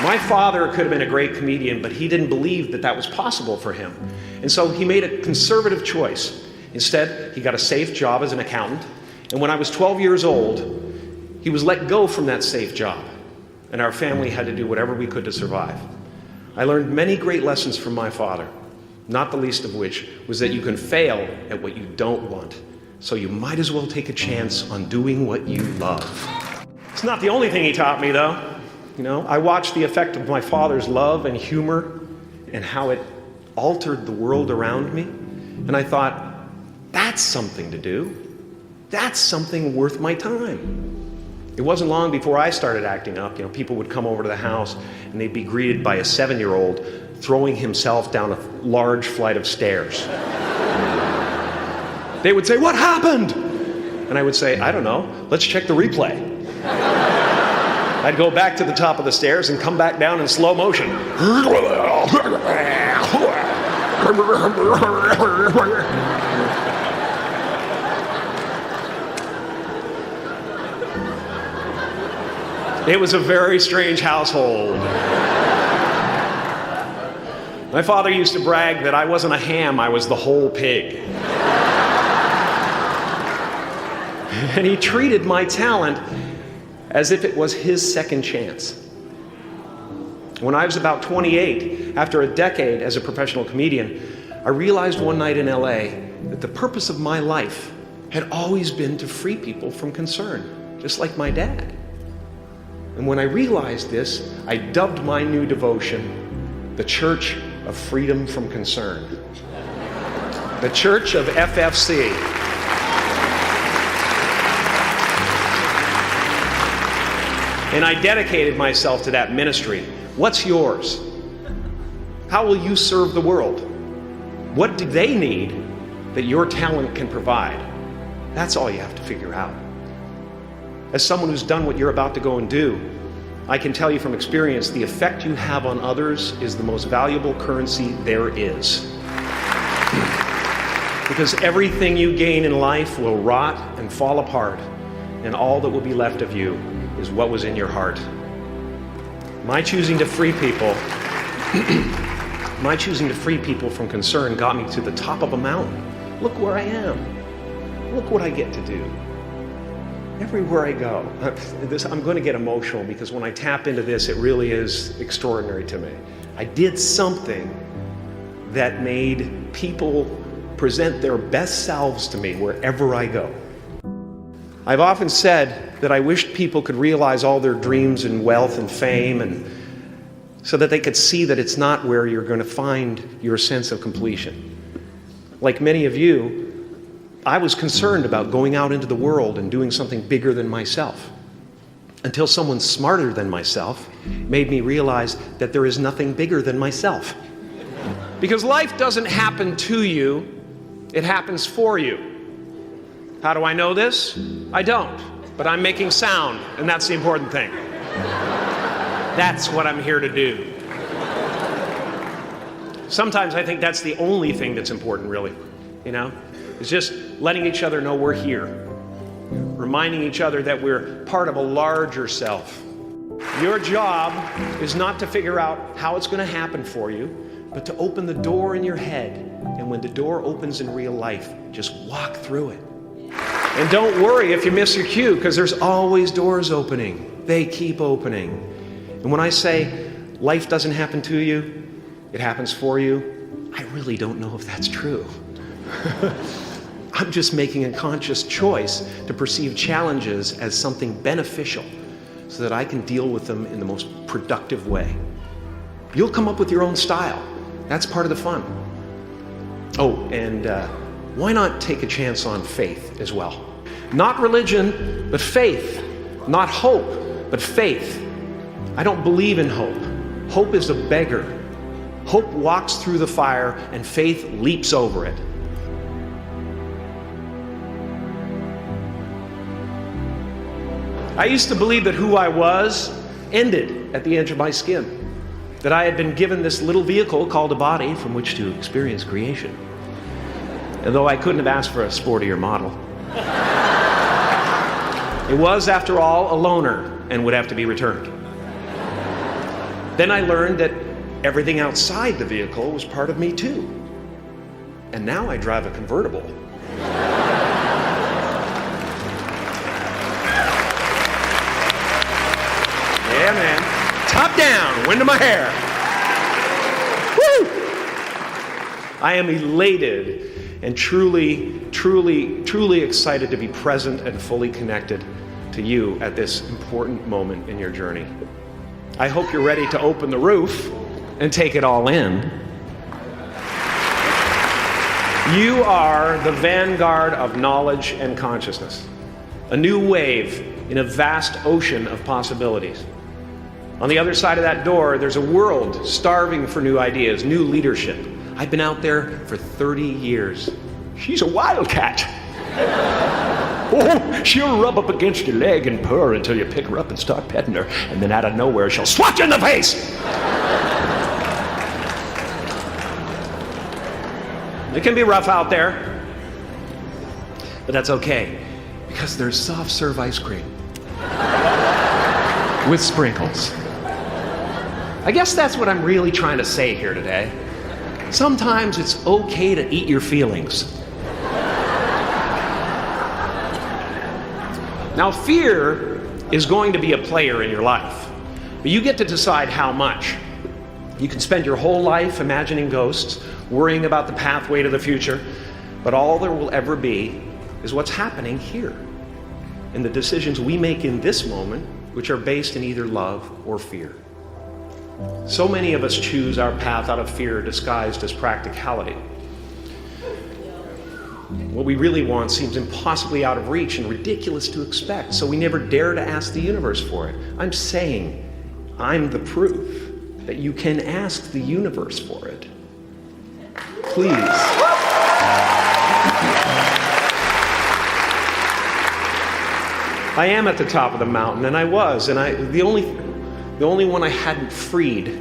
My father could have been a great comedian, but he didn't believe that that was possible for him. And so he made a conservative choice. Instead, he got a safe job as an accountant. And when I was 12 years old, he was let go from that safe job. And our family had to do whatever we could to survive. I learned many great lessons from my father, not the least of which was that you can fail at what you don't want. So you might as well take a chance on doing what you love. It's not the only thing he taught me, though. You know, I watched the effect of my father's love and humor and how it altered the world around me. And I thought, that's something to do. That's something worth my time. It wasn't long before I started acting up. You know, people would come over to the house and they'd be greeted by a 7-year-old throwing himself down a large flight of stairs. They would say, "What happened?" And I would say, "I don't know. Let's check the replay." I'd go back to the top of the stairs and come back down in slow motion. It was a very strange household. My father used to brag that I wasn't a ham, I was the whole pig. And he treated my talent as if it was his second chance. When I was about 28, after a decade as a professional comedian, I realized one night in LA that the purpose of my life had always been to free people from concern, just like my dad. And when I realized this, I dubbed my new devotion the Church of Freedom from Concern. The Church of FFC. And I dedicated myself to that ministry. What's yours? How will you serve the world? What do they need that your talent can provide? That's all you have to figure out. As someone who's done what you're about to go and do, I can tell you from experience, the effect you have on others is the most valuable currency there is. Because everything you gain in life will rot and fall apart, and all that will be left of you is what was in your heart. My choosing to free people from concern got me to the top of a mountain. Look where I am. Look what I get to do. Everywhere I go. I'm going to get emotional because when I tap into this, it really is extraordinary to me. I did something that made people present their best selves to me wherever I go. I've often said that I wished people could realize all their dreams and wealth and fame, and so that they could see that it's not where you're going to find your sense of completion. Like many of you, I was concerned about going out into the world and doing something bigger than myself, until someone smarter than myself made me realize that there is nothing bigger than myself. Because life doesn't happen to you, it happens for you. How do I know this? I don't, but I'm making sound, and that's the important thing. That's what I'm here to do. Sometimes I think that's the only thing that's important, really, you know? It's just letting each other know we're here. Reminding each other that we're part of a larger self. Your job is not to figure out how it's going to happen for you, but to open the door in your head. And when the door opens in real life, just walk through it. And don't worry if you miss your cue, because there's always doors opening. They keep opening. And when I say life doesn't happen to you, it happens for you, I really don't know if that's true. I'm just making a conscious choice to perceive challenges as something beneficial so that I can deal with them in the most productive way. You'll come up with your own style. That's part of the fun. Oh, and why not take a chance on faith as well? Not religion, but faith. Not hope, but faith. I don't believe in hope. Hope is a beggar. Hope walks through the fire and faith leaps over it. I used to believe that who I was ended at the edge of my skin. That I had been given this little vehicle called a body from which to experience creation. And though I couldn't have asked for a sportier model, it was, after all, a loaner and would have to be returned. Then I learned that everything outside the vehicle was part of me too. And now I drive a convertible. Yeah, man. Top down, wind of my hair. Woo! I am elated and truly excited to be present and fully connected to you at this important moment in your journey. I hope you're ready to open the roof and take it all in. You are the vanguard of knowledge and consciousness, a new wave in a vast ocean of possibilities. On the other side of that door, there's a world starving for new ideas, new leadership. I've been out there for 30 years. She's a wildcat. Oh, she'll rub up against your leg and purr until you pick her up and start petting her, and then out of nowhere, she'll swat you in the face. It can be rough out there, but that's okay, because there's soft serve ice cream with sprinkles. I guess that's what I'm really trying to say here today. Sometimes it's okay to eat your feelings. Now, fear is going to be a player in your life, but you get to decide how much. You can spend your whole life imagining ghosts, worrying about the pathway to the future, but all there will ever be is what's happening here, and the decisions we make in this moment, which are based in either love or fear. So many of us choose our path out of fear disguised as practicality. What we really want seems impossibly out of reach and ridiculous to expect, so we never dare to ask the universe for it. I'm saying I'm the proof that you can ask the universe for it. Please. I am at the top of the mountain, and I was, and the only one I hadn't freed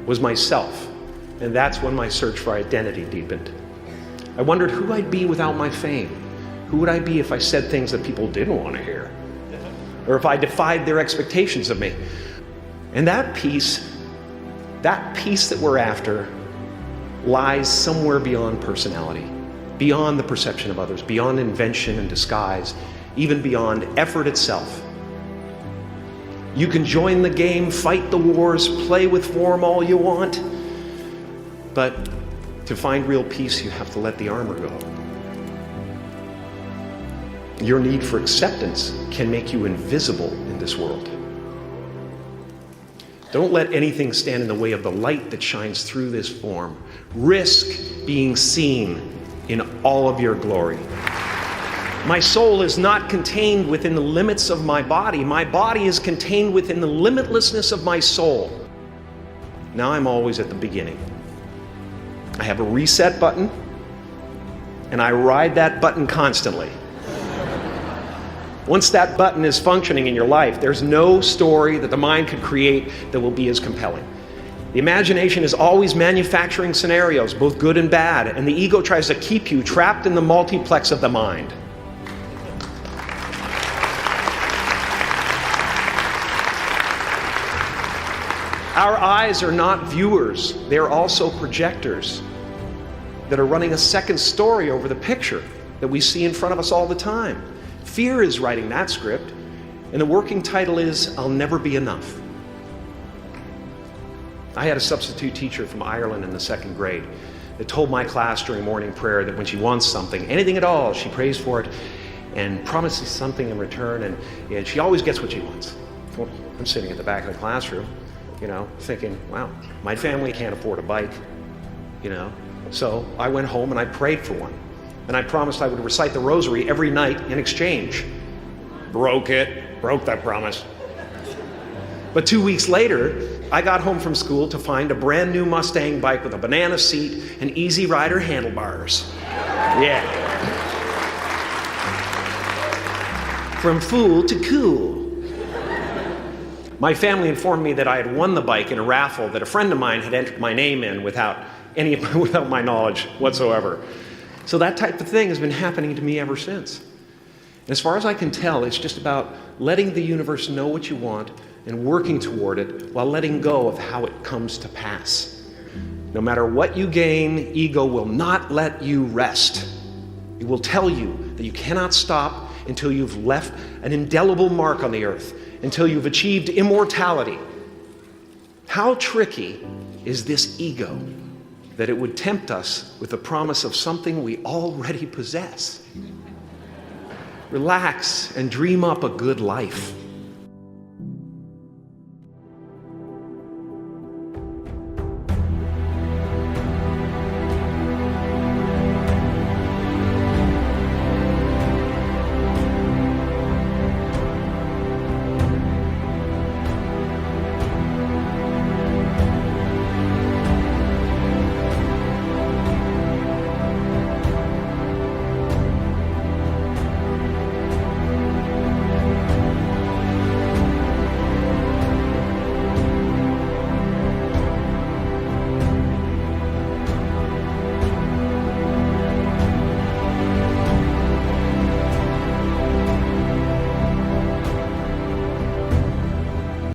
was myself, and that's when my search for identity deepened. I wondered who I'd be without my fame. Who would I be if I said things that people didn't want to hear? Or if I defied their expectations of me? And that peace that we're after lies somewhere beyond personality, beyond the perception of others, beyond invention and disguise, even beyond effort itself. You can join the game, fight the wars, play with form all you want, but to find real peace, you have to let the armor go. Your need for acceptance can make you invisible in this world. Don't let anything stand in the way of the light that shines through this form. Risk being seen in all of your glory. My soul is not contained within the limits of my body. My body is contained within the limitlessness of my soul. Now I'm always at the beginning. I have a reset button, and I ride that button constantly. Once that button is functioning in your life, there's no story that the mind could create that will be as compelling. The imagination is always manufacturing scenarios, both good and bad, and the ego tries to keep you trapped in the multiplex of the mind. Our eyes are not viewers, they're also projectors that are running a second story over the picture that we see in front of us all the time. Fear is writing that script, and the working title is, I'll Never Be Enough. I had a substitute teacher from Ireland in the 2nd grade that told my class during morning prayer that when she wants something, anything at all, she prays for it and promises something in return, and she always gets what she wants. Well, I'm sitting at the back of the classroom, thinking, wow, my family can't afford a bike, So I went home and I prayed for one. And I promised I would recite the rosary every night in exchange. Broke that promise. But 2 weeks later, I got home from school to find a brand new Mustang bike with a banana seat and Easy Rider handlebars. Yeah. From fool to cool. My family informed me that I had won the bike in a raffle that a friend of mine had entered my name in without my knowledge whatsoever. So that type of thing has been happening to me ever since. As far as I can tell, it's just about letting the universe know what you want and working toward it while letting go of how it comes to pass. No matter what you gain, ego will not let you rest. It will tell you that you cannot stop until you've left an indelible mark on the earth, until you've achieved immortality. How tricky is this ego that it would tempt us with the promise of something we already possess? Relax and dream up a good life.